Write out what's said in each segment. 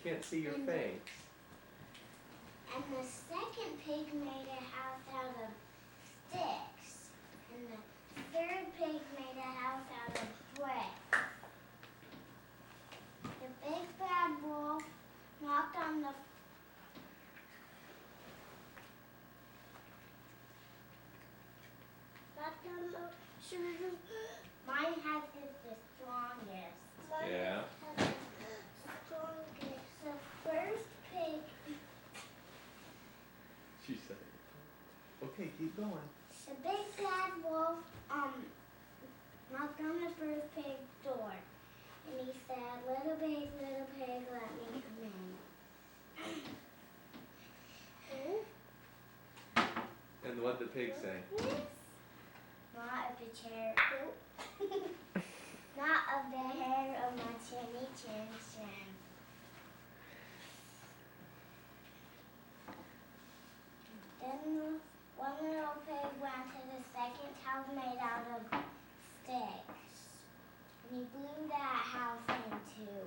We can't see your And face. And the second pig made a house out of sticks. And the third pig made a house out of brick. The big bad wolf knocked on the shoe. Mine has the strongest. Yeah. Strongest. The first pig. She said. Okay, keep going. The big bad wolf knocked on the first pig's door, and he said, little pig, let me come in." And what did the pig say? Not of the chair. Not of the hair of my chinny chin chin. Then one little pig went to the second house made out of sticks. And he blew that house in two.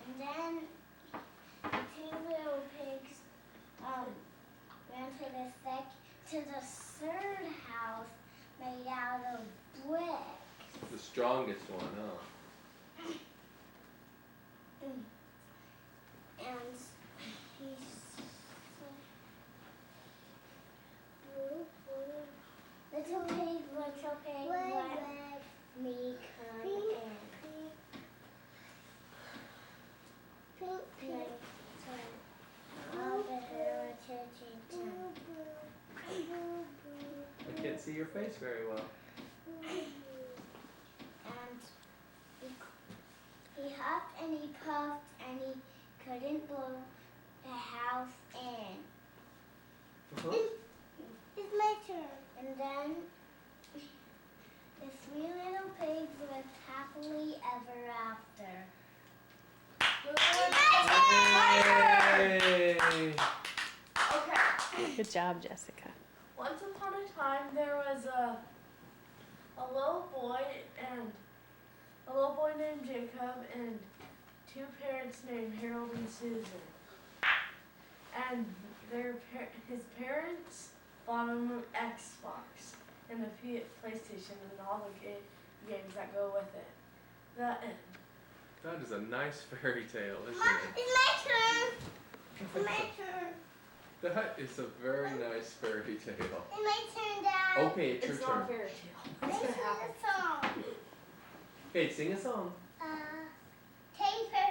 And then the two little pigs went to the third house made out of brick. The strongest one, huh? And he said, little pig, let me come in. Pink. All the heritage in I can't see your face very well. And he huffed and he puffed and he couldn't blow the house in. It's my turn. And then the three little pigs lived happily ever after. Yay! Okay. Good job, Jessica. Once upon a time, there was a little boy named Jacob and two parents named Harold and Susan. And his parents bought him an Xbox and a PlayStation and all the games that go with it. The end. That is a nice fairy tale, isn't Mom, it? it's my turn. It's my turn. That is a very nice fairy tale. It's my turn, Dad. Okay, it's your It's not a turn. fairy tale. It's Let's gonna sing happen. a song. Okay, sing a song. Take her,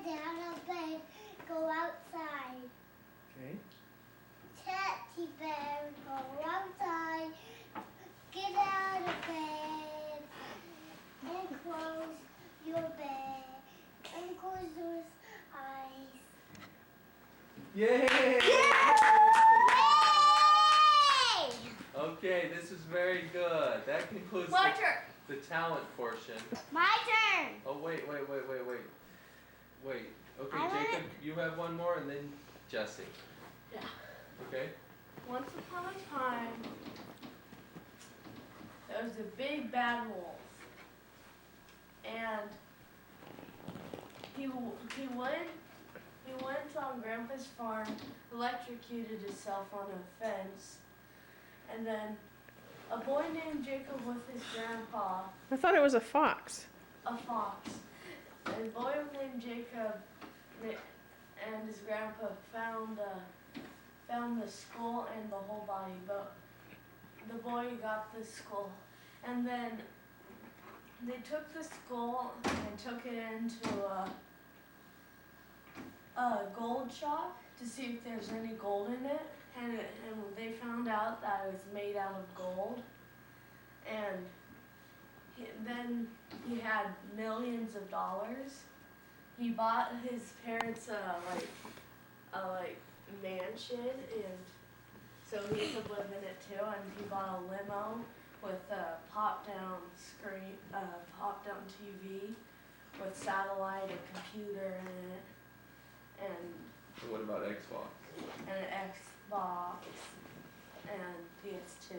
get out of bed, go outside. Okay. Teddy bear, go outside, get out of bed, and close your bed, and close your eyes. Yay! Yay! Okay, this is very good. That concludes My turn. the talent portion. My turn. Oh, wait. Wait. Okay, I wanna- Jacob, you have one more, and then Jesse. Yeah. Okay? Once upon a time, there was a big bad wolf, and he went on Grandpa's farm, electrocuted himself on a fence, and then a boy named Jacob with his grandpa, I thought it was a fox. a fox, and a boy named Jacob and his grandpa found the skull and the whole body, but the boy got the skull. And then they took the skull and took it into a gold shop to see if there's any gold in it. And they found out that it was made out of gold. And then he had millions of dollars. He bought his parents a mansion, and so he could live in it too. And he bought a limo with a pop-down screen, pop-down TV with satellite and computer in it, and What about Xbox? an Xbox and PS2,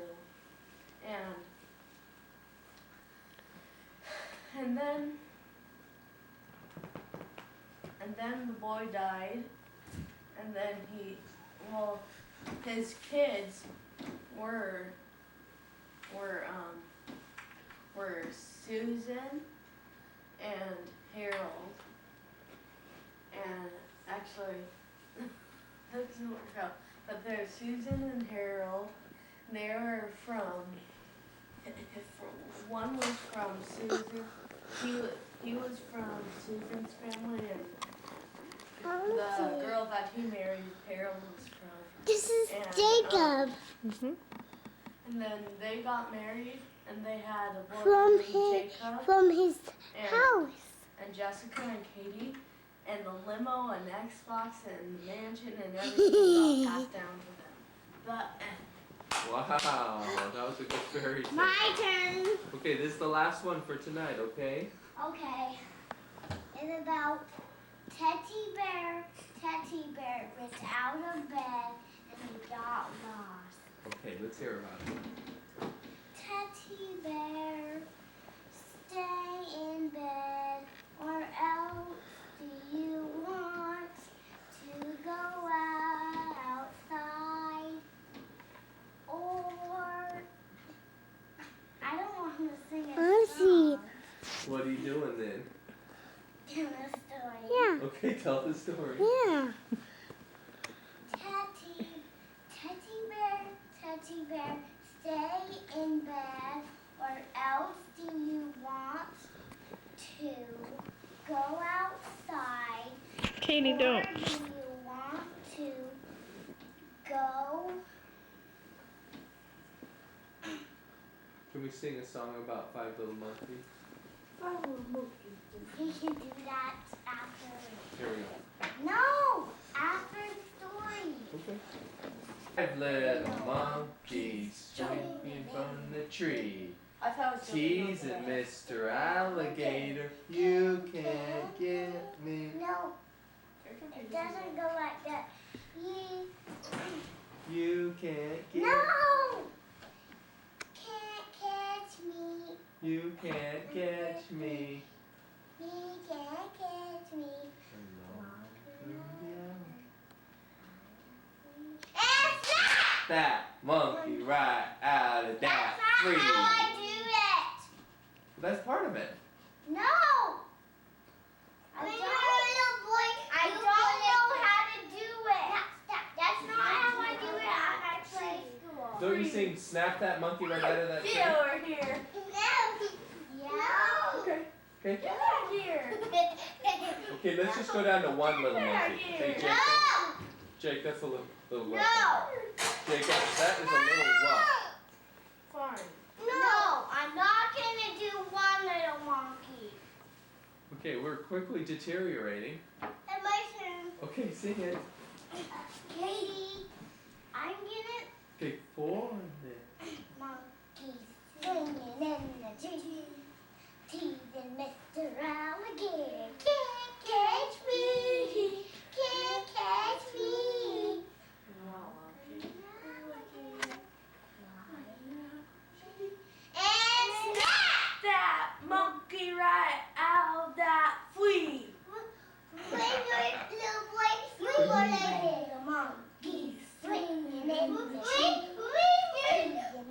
and then then the boy died, and then his kids were Susan and Harold, and actually that doesn't work out. But there's Susan and Harold. They were one was from Susan. He was from Susan's family, and the girl that he married, Harold, was from. This is And, Jacob Mm-hmm. And then they got married, and they had a boy from named his Jacob, from his and, house. and Jessica and Katie, and the limo and Xbox and the mansion and everything got passed down to them. But Wow, that was a good fairy tale. My turn. Okay, this is the last one for tonight, okay? Okay. It's about Teddy Bear. Teddy Bear was out of bed and he got lost. Okay, let's hear about it. Teddy Bear, stay in bed, or else do you want to go outside? Or I don't want to sing a song. What are you doing then? Tell a story. Okay, tell the story. Yeah. Teddy Bear, stay in bed, or else do you want to go outside? Katie, or don't. do you want to go? Can we sing a song about Five Little Monkeys? We can do that after. Here we go. No, after the story. Okay. Five little monkeys jumping from the tree. I thought it was Teasing Mr. Alligator, you can't get me. No, it doesn't go like that. You can't get No! Can't catch me. You can't catch me. He can't catch me. And snap! That monkey right out of that That's not tree. how I do it. That's part of it. No! I don't know how to do it. That's not how I do it on our play school. Don't you sing "Snap that monkey right out of that tree"? Get over here. No. Okay. Okay. Get out here. Okay. Let's just go down to one little monkey. Hey, Jake. No. Jake, that's a little rough. No. Jake, that is a little rough. Fine. No, I'm not gonna do one little monkey. Okay, we're quickly deteriorating. And my turn. Okay, sing it. Katie, I'm gonna Okay, 4. monkey swinging in the tree, teasing Mr. Alligator. Can't catch me, can't catch me. And snap! That monkey right out that flea. When little boy, you were like a monkey swinging in the tree.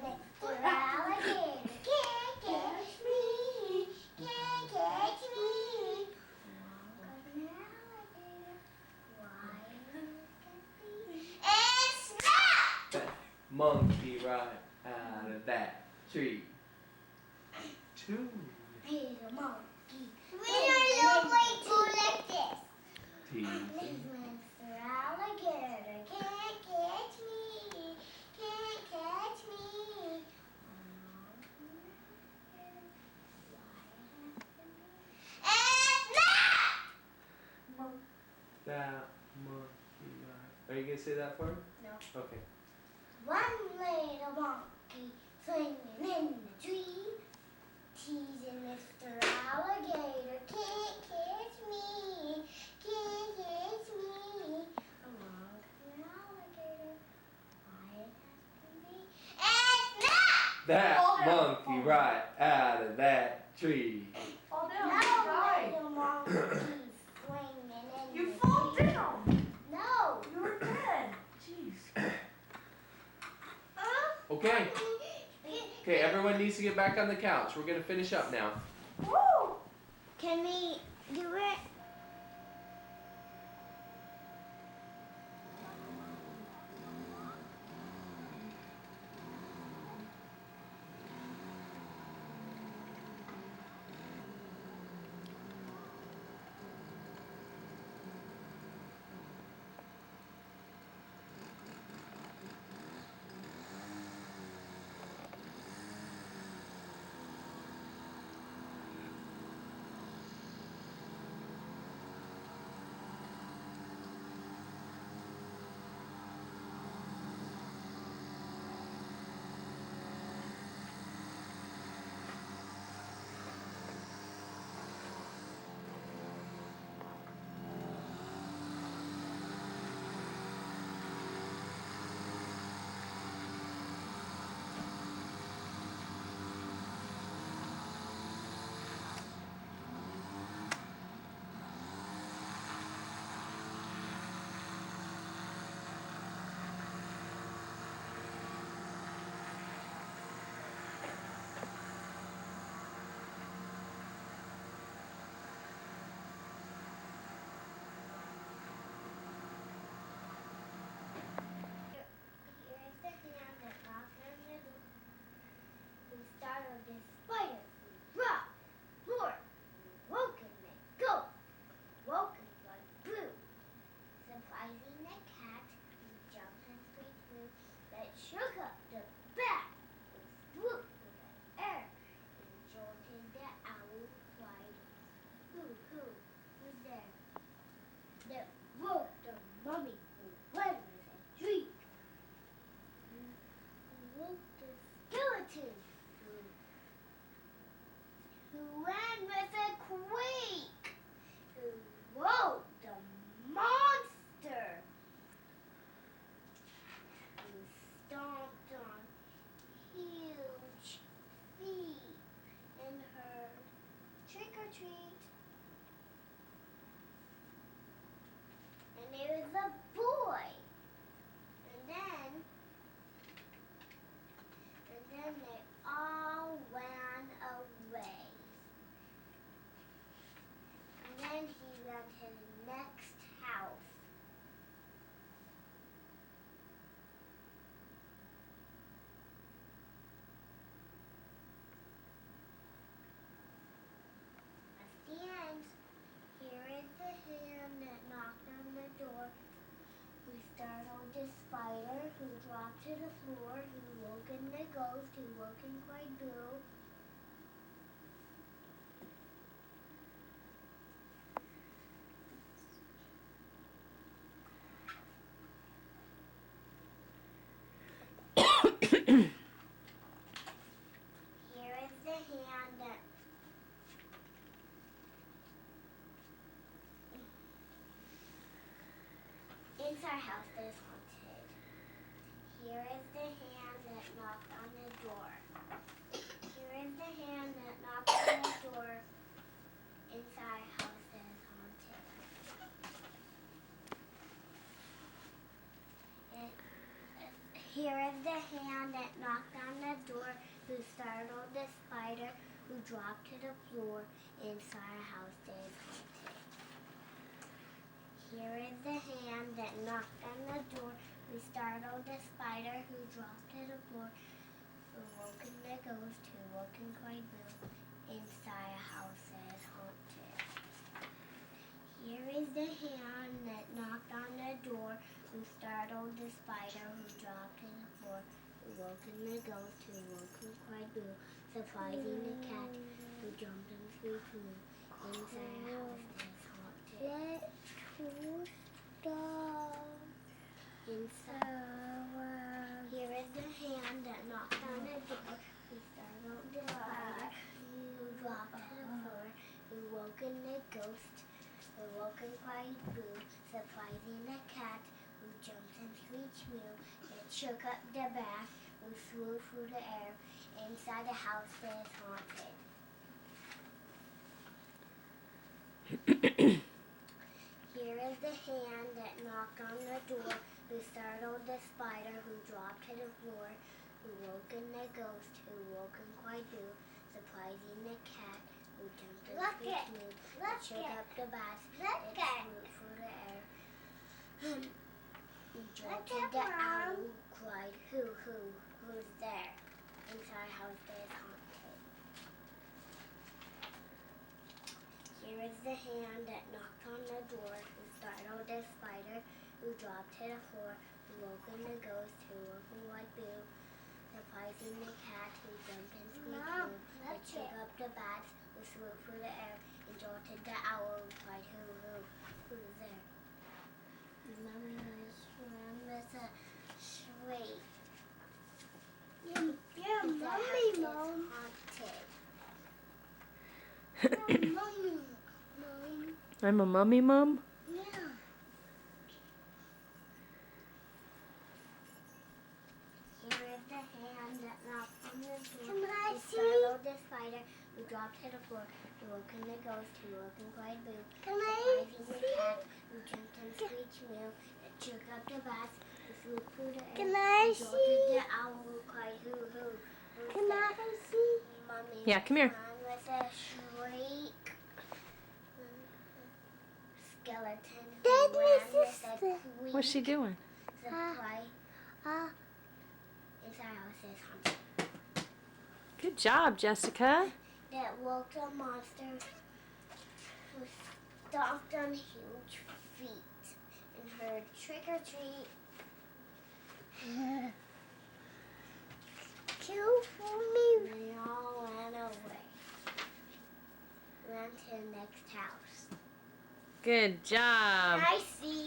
Mr. Alligator, can't catch me, can't catch me. And snap! That monkey right out of that tree. 2. He's a monkey. We are little boy go like this. Teasing. Mr. Alligator, can't catch me, can't catch me. And snap! That monkey right. Are you gonna say that for me? No. Okay. One little monkey swinging in the tree, teasing Mr. Alligator. Can't catch me, can't catch me. A monkey alligator, quiet as can be. And snap! That Fall down. monkey right out of that tree. Fall down. No Right. little monkey swinging in You everybody needs to get back on the couch. We're gonna finish up now. Woo! Can we do it? Here's the hand that knocked on the door. Who startled the spider? Rock, roar, woken the goat, woken like blue. Surprising the cat, who jumped and squeaked through, that shook up the bat, who swooped through the air, and jolted the owl wide. Who's there? That woke the mummy who went with a shriek. Who woke the skeleton who ran with a quake. Who woke the monster who stomped on huge feet in her trick or treat. And there was a boy. And then they all ran away. And then he ran to the next house. That's the end. Here is the hand that knocked on the door, who startled the spider, who dropped to the floor, who woken the ghost, who woken quite blue. Here is the hand that inside house that is haunted. Here is the hand that knocked on the door. Here is the hand that knocked on the door inside house that is haunted. Here is the hand that knocked on the door, who startled the spider, who dropped to the floor inside a house that is haunted. Here is the hand that knocked on the door, who startled the spider, who dropped to the floor, who woken the ghost, who woken quite blue, inside a house that is haunted. Here is the hand that knocked on the door, who startled the spider, who dropped to the floor, who woken the ghost, who woken quite blue, surprising the cat, who jumped and squeaked through, inside a house that is haunted. Inside. Here is the hand that knocked on the door, who startled the spider, who dropped to the floor, who woken the ghost, who woken quite blue, surprising the cat, who jumped and screeched mew, that shook up the bath, who flew through the air, inside the house that is haunted. Here is the hand that knocked on the door, who startled the spider, who dropped to the floor, who who woke in the ghost, who woke in quite blue, surprising the cat, who jumped and squeaked moo, it shook up the bats, it flew through the air. Jolted the owl, cried, who's there? Inside house is haunted. Here is the hand that knocked on the door, who startled the spider, who dropped to the floor, who woke in the ghost, who woke in white blue, surprising the cat, who jumped and squeaked moo, it shook up the bats, who flew through the air, and jolted the owl, who cried, who's there? Mommy was with a shriek. Your mommy, Mom. Haunted. Mommy, Mom. I'm a mummy mum? Yeah. Here is the hand that knocked on the door. Can I see? Startled the spider, who dropped to the floor, who woke in the ghost, who woke in quite blue. Can I see? The cat, who jumped and screeched moo, it shook up the bats, who flew through the air. Can I see? The owl, who cried, who's Can there? I see? Mommy. Yeah, come here. Mom with a shriek. Skeleton. That's my sister. What's she doing? Surprise. Inside house is haunted. Good job, Jessica. That woke a monster who stomped on huge feet and heard trick or treat. Two for me. They all ran away. Ran to the next house. Good job. I see.